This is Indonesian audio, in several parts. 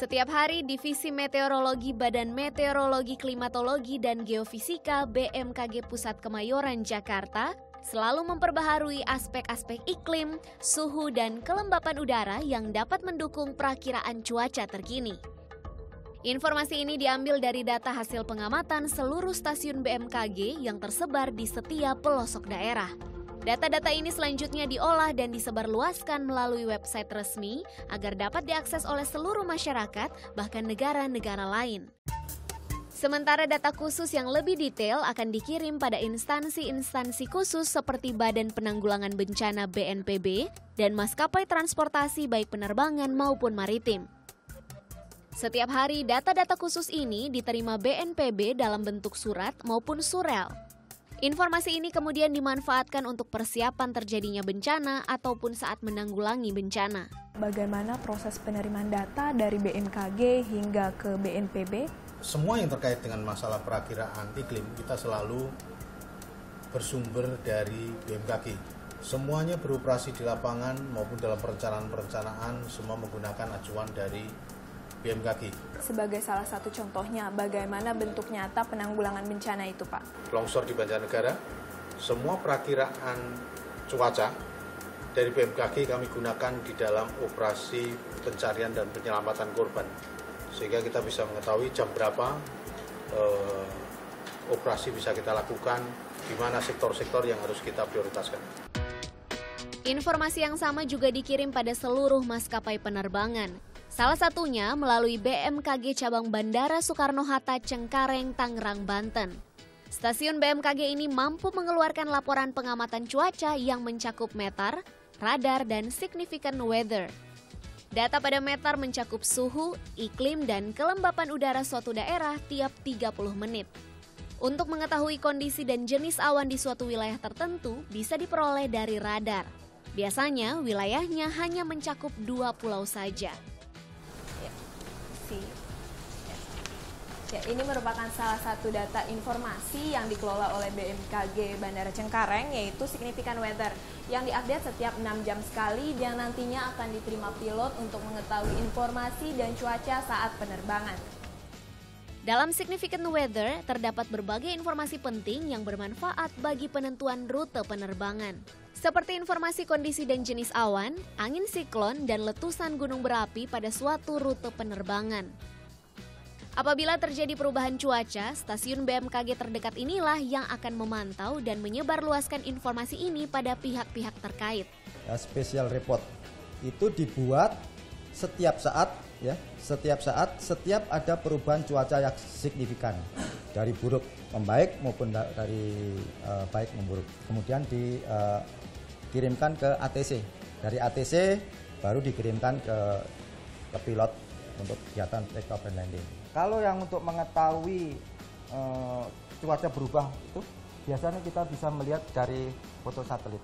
Setiap hari, Divisi Meteorologi Badan Meteorologi Klimatologi dan Geofisika BMKG Pusat Kemayoran, Jakarta selalu memperbaharui aspek-aspek iklim, suhu, dan kelembapan udara yang dapat mendukung perakiraan cuaca terkini. Informasi ini diambil dari data hasil pengamatan seluruh stasiun BMKG yang tersebar di setiap pelosok daerah. Data-data ini selanjutnya diolah dan disebarluaskan melalui website resmi agar dapat diakses oleh seluruh masyarakat, bahkan negara-negara lain. Sementara data khusus yang lebih detail akan dikirim pada instansi-instansi khusus seperti Badan Penanggulangan Bencana BNPB dan maskapai transportasi baik penerbangan maupun maritim. Setiap hari data-data khusus ini diterima BNPB dalam bentuk surat maupun surel. Informasi ini kemudian dimanfaatkan untuk persiapan terjadinya bencana ataupun saat menanggulangi bencana. Bagaimana proses penerimaan data dari BMKG hingga ke BNPB? Semua yang terkait dengan masalah perakiraan iklim kita selalu bersumber dari BMKG. Semuanya beroperasi di lapangan maupun dalam perencanaan semua menggunakan acuan dari BMKG. Sebagai salah satu contohnya, bagaimana bentuk nyata penanggulangan bencana itu, Pak? Longsor di Banjarnegara, semua perakiraan cuaca dari BMKG kami gunakan di dalam operasi pencarian dan penyelamatan korban. Sehingga kita bisa mengetahui jam berapa operasi bisa kita lakukan, di mana sektor-sektor yang harus kita prioritaskan. Informasi yang sama juga dikirim pada seluruh maskapai penerbangan. Salah satunya melalui BMKG cabang Bandara Soekarno-Hatta Cengkareng, Tangerang, Banten. Stasiun BMKG ini mampu mengeluarkan laporan pengamatan cuaca yang mencakup meter, radar, dan significant weather. Data pada meter mencakup suhu, iklim, dan kelembapan udara suatu daerah tiap 30 menit. Untuk mengetahui kondisi dan jenis awan di suatu wilayah tertentu bisa diperoleh dari radar. Biasanya wilayahnya hanya mencakup 2 pulau saja. Ya, ini merupakan salah satu data informasi yang dikelola oleh BMKG Bandara Cengkareng, yaitu significant weather, yang diupdate setiap 6 jam sekali dan nantinya akan diterima pilot untuk mengetahui informasi dan cuaca saat penerbangan. Dalam significant weather, terdapat berbagai informasi penting yang bermanfaat bagi penentuan rute penerbangan. Seperti informasi kondisi dan jenis awan, angin siklon, dan letusan gunung berapi pada suatu rute penerbangan. Apabila terjadi perubahan cuaca, stasiun BMKG terdekat inilah yang akan memantau dan menyebarluaskan informasi ini pada pihak-pihak terkait. Special report itu dibuat setiap saat, setiap ada perubahan cuaca yang signifikan dari buruk membaik maupun dari baik memburuk. Kemudian dikirimkan ke ATC. Dari ATC baru dikirimkan ke pilot untuk kegiatan take off and landing. Kalau yang untuk mengetahui cuaca berubah itu biasanya kita bisa melihat dari foto satelit.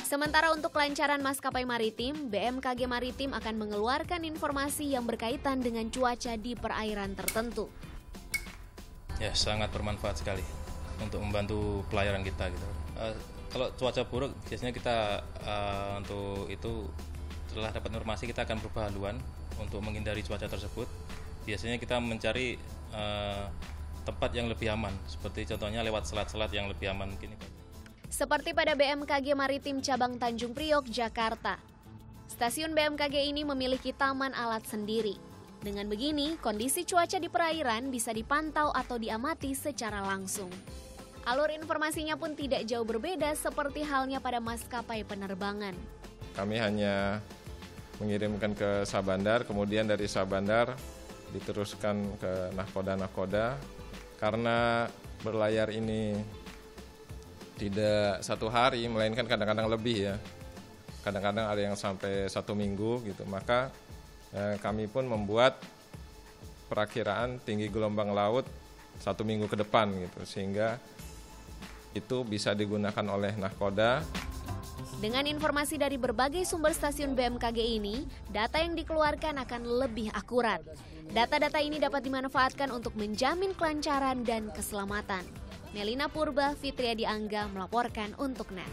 Sementara untuk kelancaran maskapai maritim, BMKG Maritim akan mengeluarkan informasi yang berkaitan dengan cuaca di perairan tertentu. Ya, sangat bermanfaat sekali untuk membantu pelayaran kita gitu. Kalau cuaca buruk biasanya kita untuk itu setelah dapat informasi kita akan berubah haluan untuk menghindari cuaca tersebut. Biasanya kita mencari tempat yang lebih aman, seperti contohnya lewat selat-selat yang lebih aman mungkin. Seperti pada BMKG Maritim Cabang Tanjung Priok, Jakarta. Stasiun BMKG ini memiliki taman alat sendiri. Dengan begini, kondisi cuaca di perairan bisa dipantau atau diamati secara langsung. Alur informasinya pun tidak jauh berbeda seperti halnya pada maskapai penerbangan. Kami hanya mengirimkan ke Sabandar, kemudian dari Sabandar diteruskan ke nahkoda. Karena berlayar ini tidak 1 hari, melainkan kadang-kadang lebih ya. Kadang-kadang ada yang sampai 1 minggu gitu. Maka kami pun membuat perakiraan tinggi gelombang laut 1 minggu ke depan gitu, sehingga itu bisa digunakan oleh nahkoda. Dengan informasi dari berbagai sumber stasiun BMKG ini, data yang dikeluarkan akan lebih akurat. Data-data ini dapat dimanfaatkan untuk menjamin kelancaran dan keselamatan. Melina Purba, Fitriadi Angga melaporkan untuk NET.